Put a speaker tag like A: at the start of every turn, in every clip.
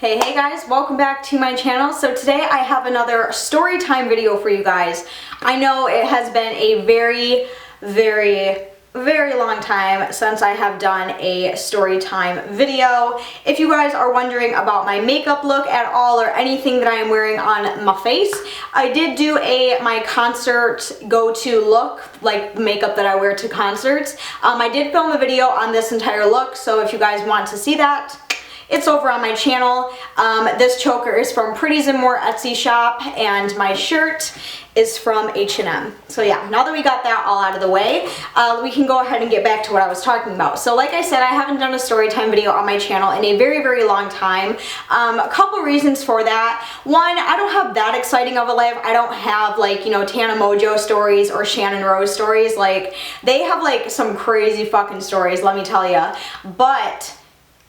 A: Hey guys, welcome back to my channel. So today I have another story time video for you guys. I know it has been a very long time since I have done a story time video. If you guys are wondering about my makeup look at all or anything that I am wearing on my face, I did do my concert go-to look, like makeup that I wear to concerts. I did film a video on this entire look, so if you guys want to see that, it's over on my channel. This choker is from Pretty's and More Etsy shop, and my shirt is from H&M. So yeah, now that we got that all out of the way, we can go ahead and get back to what I was talking about. So like I said, I haven't done a story time video on my channel in a very long time. A couple reasons for that. One, I don't have that exciting of a life. I don't have like, you know, Tana Mojo stories or Shannon Rose stories. Like, they have like some crazy fucking stories, let me tell you. But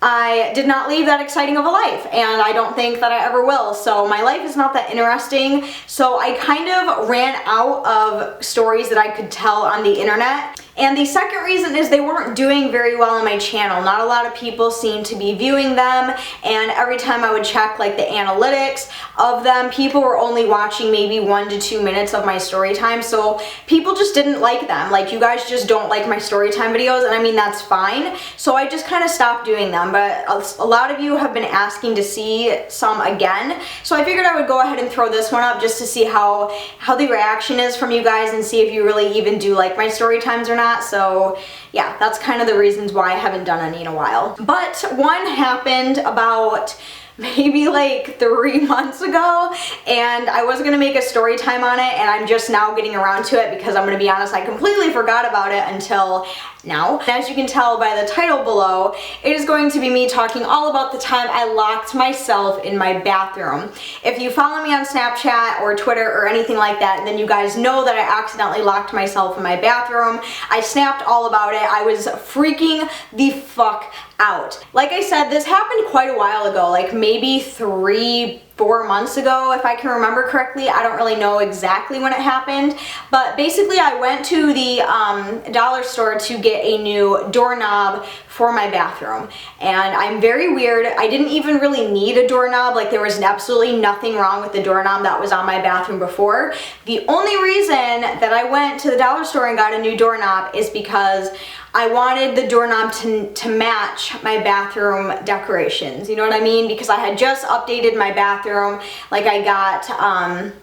A: I did not lead that exciting of a life, and I don't think that I ever will. So my life is not that interesting. So I kind of ran out of stories that I could tell on the internet. And the second reason is they weren't doing very well on my channel. Not a lot of people seemed to be viewing them, and every time I would check like the analytics of them, people were only watching maybe 1 to 2 minutes of my story time. So people just didn't like them. Like, you guys just don't like my story time videos, and I mean, that's fine. So I just kind of stopped doing them, but a lot of you have been asking to see some again. So I figured I would go ahead and throw this one up just to see how the reaction is from you guys and see if you really even do like my story times or not. So yeah, that's kind of the reasons why I haven't done any in a while. But one happened about maybe like 3 months ago, and I was gonna make a story time on it, and I'm just now getting around to it because I'm gonna be honest, I completely forgot about it until now. As you can tell by the title below, it is going to be me talking all about the time I locked myself in my bathroom. If you follow me on Snapchat or Twitter or anything like that, then you guys know that I accidentally locked myself in my bathroom. I snapped all about it. I was freaking the fuck out. Like I said, this happened quite a while ago, like maybe 3-4 months ago, if I can remember correctly. I don't really know exactly when it happened, but basically I went to the dollar store to get a new doorknob for my bathroom, and I'm very weird. I didn't even really need a doorknob. Like, there was absolutely nothing wrong with the doorknob that was on my bathroom before. The only reason that I went to the dollar store and got a new doorknob is because I wanted the doorknob to match my bathroom decorations, you know what I mean? Because I had just updated my bathroom. Like, I got,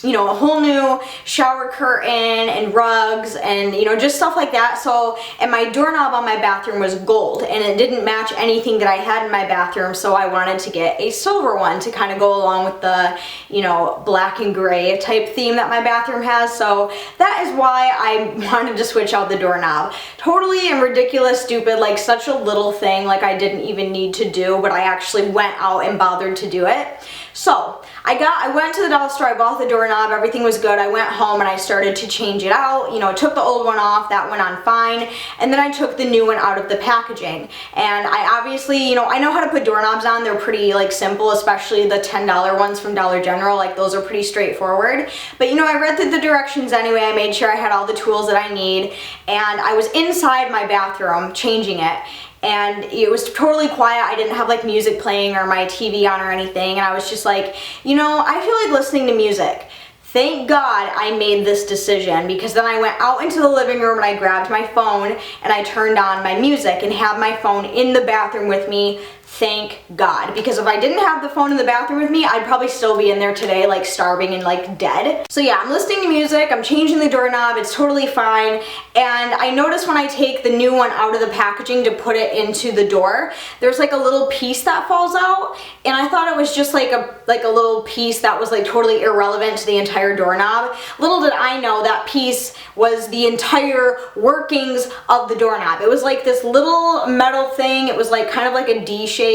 A: you know, a whole new shower curtain and rugs and, you know, just stuff like that. So, and my doorknob on my bathroom was gold, and it didn't match anything that I had in my bathroom, so I wanted to get a silver one to kind of go along with the, you know, black and gray type theme that my bathroom has. So that is why I wanted to switch out the doorknob. Totally and ridiculous, stupid, like such a little thing, like I didn't even need to do, but I actually went out and bothered to do it. So I went to the dollar store, I bought the doorknob, everything was good. I went home and I started to change it out. You know, took the old one off, that went on fine, and then I took the new one out of the packaging. And I obviously, you know, I know how to put doorknobs on. They're pretty like simple, especially the $10 ones from Dollar General. Like, those are pretty straightforward. But you know, I read through the directions anyway. I made sure I had all the tools that I need, and I was inside my bathroom changing it. And it was totally quiet. I didn't have like music playing or my TV on or anything, and I was just like, you know, I feel like listening to music. Thank God I made this decision, because then I went out into the living room and I grabbed my phone and I turned on my music and had my phone in the bathroom with me. Thank God, because if I didn't have the phone in the bathroom with me, I'd probably still be in there today, like starving and like dead. So yeah, I'm listening to music, I'm changing the doorknob, it's totally fine. And I noticed when I take the new one out of the packaging to put it into the door, there's like a little piece that falls out, and I thought it was just like a little piece that was like totally irrelevant to the entire doorknob. Little did I know that piece was the entire workings of the doorknob. It was like this little metal thing. It was like kind of like a D shape,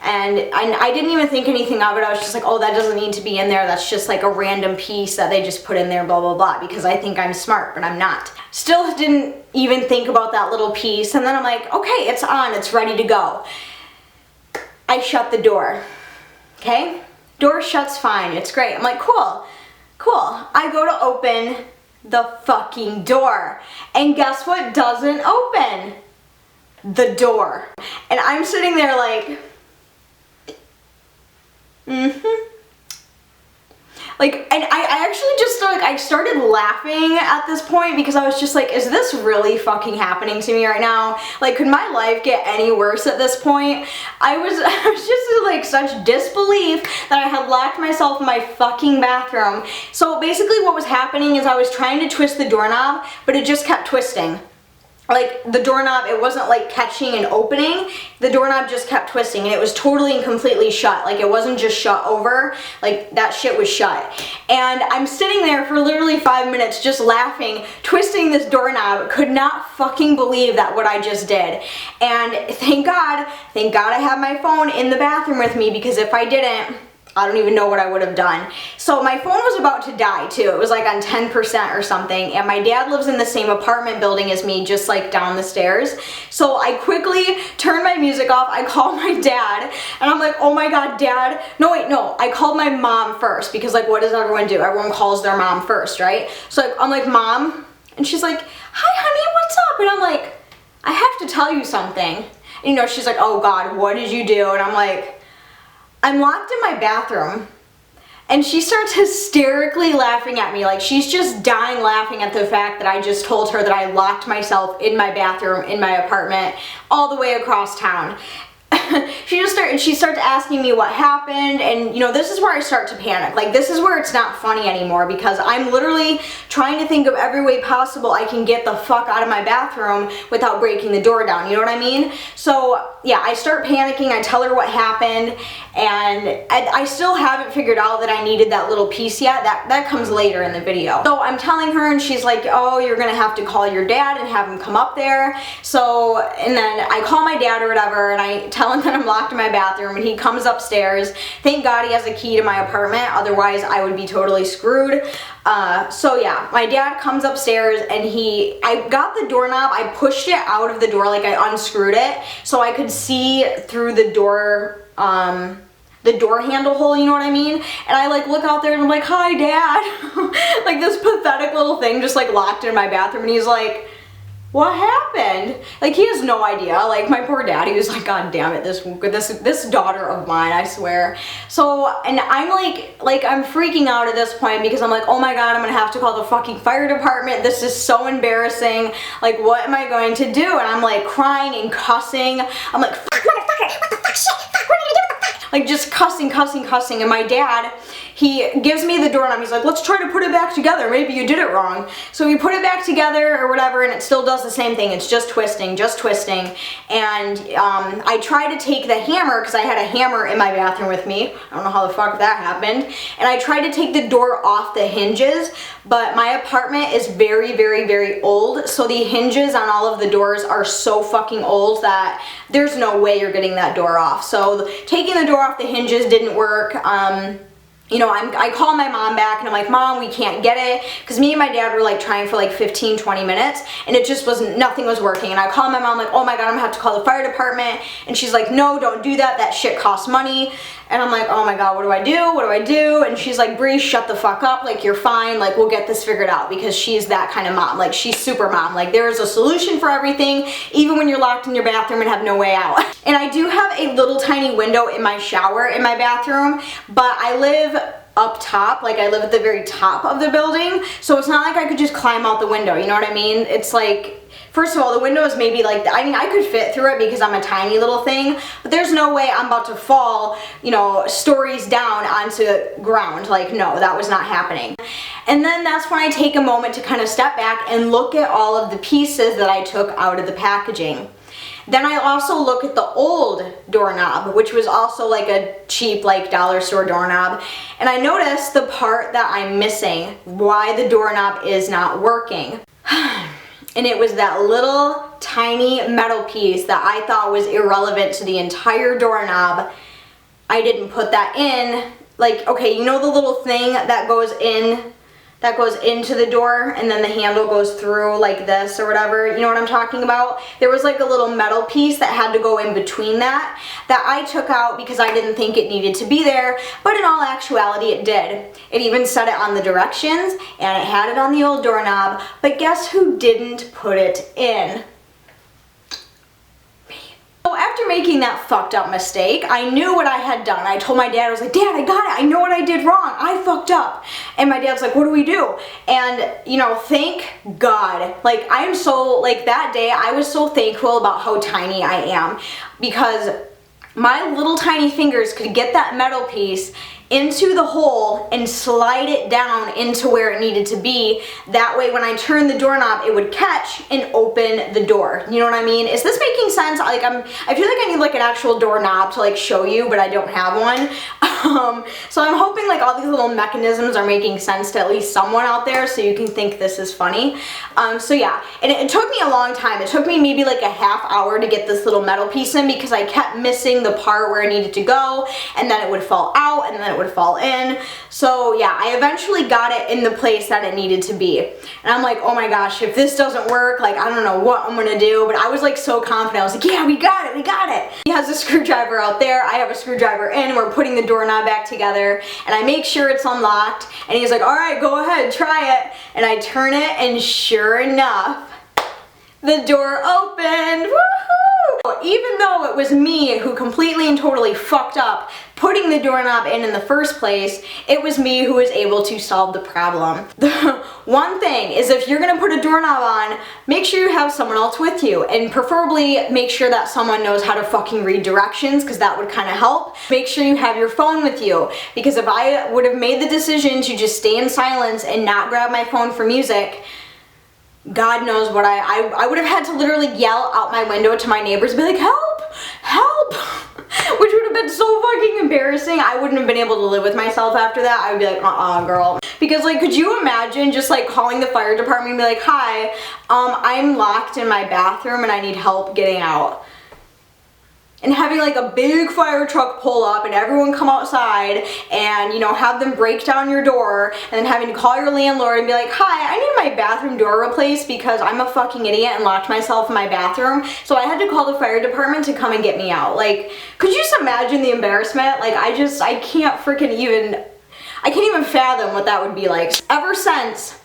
A: and I didn't even think anything of it. I was just like, oh, that doesn't need to be in there. That's just like a random piece that they just put in there, blah, blah, blah, because I think I'm smart, but I'm not. Still didn't even think about that little piece, and then I'm like, okay, it's on, it's ready to go. I shut the door, okay? Door shuts fine, it's great. I'm like, cool. I go to open the fucking door, and guess what doesn't open? The door. And I'm sitting there like, Like, and I actually just, like, I started laughing at this point because I was just like, is this really fucking happening to me right now? Like, could my life get any worse at this point? I was just in, like, such disbelief that I had locked myself in my fucking bathroom. So basically what was happening is I was trying to twist the doorknob, but it just kept twisting. Like, the doorknob, it wasn't like catching and opening, the doorknob just kept twisting, and it was totally and completely shut. Like, it wasn't just shut over, like, that shit was shut. And I'm sitting there for literally 5 minutes just laughing, twisting this doorknob, could not fucking believe that what I just did. And thank God I have my phone in the bathroom with me, because if I didn't, I don't even know what I would have done. So my phone was about to die too. It was like on 10% or something, and my dad lives in the same apartment building as me, just like down the stairs. So I quickly turned my music off. I called my dad and I'm like, oh my God, Dad. No, wait, no. I called my mom first, because like, what does everyone do? Everyone calls their mom first, right? So I'm like, Mom, and she's like, hi honey, what's up? And I'm like, I have to tell you something. And, you know, she's like, oh God, what did you do? And I'm like, I'm locked in my bathroom. And she starts hysterically laughing at me, like she's just dying laughing at the fact that I just told her that I locked myself in my bathroom in my apartment all the way across town. She starts asking me what happened, and you know, this is where I start to panic. Like, this is where it's not funny anymore, because I'm literally trying to think of every way possible I can get the fuck out of my bathroom without breaking the door down, you know what I mean? So yeah, I start panicking. I tell her what happened, and I still haven't figured out that I needed that little piece yet. That comes later in the video. So I'm telling her, and she's like, oh, you're gonna have to call your dad and have him come up there. So, and then I call my dad or whatever, and I tell him that I'm locked in my bathroom, and he comes upstairs. Thank God he has a key to my apartment, otherwise I would be totally screwed. So yeah, my dad comes upstairs, and I got the doorknob, I pushed it out of the door, like I unscrewed it so I could see through the door handle hole, you know what I mean? And I like look out there and I'm like, hi Dad. Like this pathetic little thing just like locked in my bathroom, and he's like, what happened? Like, he has no idea. Like, my poor dad, he was like, God damn it, this daughter of mine, I swear. So, and I'm like I'm freaking out at this point, because I'm like, oh my God, I'm gonna have to call the fucking fire department. This is so embarrassing. Like, what am I going to do? And I'm like crying and cussing. I'm like, fuck, motherfucker, what the fuck, shit, fuck, what are you gonna do? Like, just cussing. And my dad, he gives me the doorknob. He's like, let's try to put it back together. Maybe you did it wrong. So we put it back together or whatever, and it still does the same thing. It's just twisting. And I tried to take the hammer, because I had a hammer in my bathroom with me. I don't know how the fuck that happened. And I tried to take the door off the hinges, but my apartment is very, very, very old. So the hinges on all of the doors are so fucking old that there's no way you're getting that door off. So taking the door off the hinges didn't work. You know, I call my mom back and I'm like, Mom, we can't get it, because me and my dad were like trying for like 15-20 minutes, and it just wasn't, nothing was working. And I call my mom like, oh my God, I'm gonna have to call the fire department. And she's like, no, don't do that, that shit costs money. And I'm like, oh my God, what do I do? And she's like, Bree, shut the fuck up, like, you're fine, like, we'll get this figured out, because she's that kind of mom. Like, she's super mom. Like, there is a solution for everything, even when you're locked in your bathroom and have no way out. And I do have a little tiny window in my shower in my bathroom, but I live up top, like I live at the very top of the building, so it's not like I could just climb out the window, you know what I mean? It's like, first of all, the window is maybe like, I mean, I could fit through it because I'm a tiny little thing, but there's no way I'm about to fall, you know, stories down onto ground. Like, no, that was not happening. And then that's when I take a moment to kind of step back and look at all of the pieces that I took out of the packaging. Then I also look at the old doorknob, which was also like a cheap, like, dollar store doorknob, and I noticed the part that I'm missing, why the doorknob is not working. And it was that little tiny metal piece that I thought was irrelevant to the entire doorknob. I didn't put that in. Like, okay, you know the little thing that goes into the door, and then the handle goes through like this or whatever, you know what I'm talking about? There was like a little metal piece that had to go in between that I took out because I didn't think it needed to be there, but in all actuality it did. It even said it on the directions, and it had it on the old doorknob, but guess who didn't put it in? Me. So after making that fucked up mistake, I knew what I had done. I told my dad, I was like, Dad, I got it. I know what I did wrong. I fucked up. And my dad's like, what do we do? And, you know, thank God. Like, I am so, like, that day, I was so thankful about how tiny I am, because my little tiny fingers could get that metal piece into the hole and slide it down into where it needed to be. That way when I turned the doorknob, it would catch and open the door. You know what I mean? Is this making sense? Like, I feel like I need like an actual doorknob to like show you, but I don't have one. So I'm hoping like all these little mechanisms are making sense to at least someone out there, so you can think this is funny. So yeah, and it took me a long time. It took me maybe like a half hour to get this little metal piece in, because I kept missing the part where it needed to go, and then it would fall out, and then it would fall in. So yeah, I eventually got it in the place that it needed to be. And I'm like, oh my gosh, if this doesn't work, like, I don't know what I'm gonna do, but I was like so confident. I was like, yeah, we got it, we got it. He has a screwdriver out there, I have a screwdriver in, we're putting the doorknob back together, and I make sure it's unlocked, and he's like, all right, go ahead, try it. And I turn it, and sure enough, the door opened. Woohoo! Even though it was me who completely and totally fucked up putting the doorknob in the first place, it was me who was able to solve the problem. The one thing is, if you're gonna put a doorknob on, make sure you have someone else with you, and preferably make sure that someone knows how to fucking read directions, because that would kind of help. Make sure you have your phone with you, because if I would have made the decision to just stay in silence and not grab my phone for music, God knows what I would have had to literally yell out my window to my neighbors and be like, help, help, which would have been so fucking embarrassing. I wouldn't have been able to live with myself after that. I would be like, girl. Because like, could you imagine just like calling the fire department and be like, hi, I'm locked in my bathroom and I need help getting out. And having like a big fire truck pull up and everyone come outside and, you know, have them break down your door, and then having to call your landlord and be like, hi, I need my bathroom door replaced because I'm a fucking idiot and locked myself in my bathroom, so I had to call the fire department to come and get me out. Like, could you just imagine the embarrassment? Like, I can't freaking even, I can't even fathom what that would be like. Ever since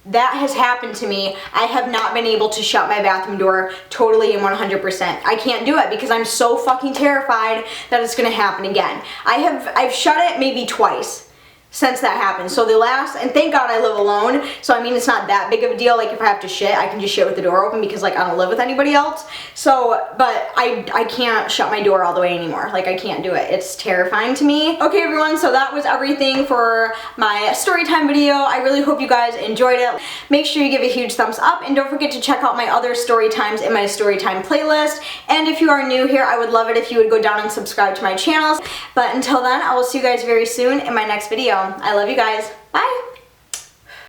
A: that has happened to me, I have not been able to shut my bathroom door totally and 100%. I can't do it because I'm so fucking terrified that it's gonna happen again. I've shut it maybe twice since that happened. So the last, and thank God I live alone, so I mean, it's not that big of a deal. Like, if I have to shit, I can just shit with the door open because like I don't live with anybody else. So, but I can't shut my door all the way anymore. Like, I can't do it. It's terrifying to me. Okay, everyone, so that was everything for my story time video. I really hope you guys enjoyed it. Make sure you give a huge thumbs up, and don't forget to check out my other story times in my story time playlist. And if you are new here, I would love it if you would go down and subscribe to my channels. But until then, I will see you guys very soon in my next video. I love you guys. Bye!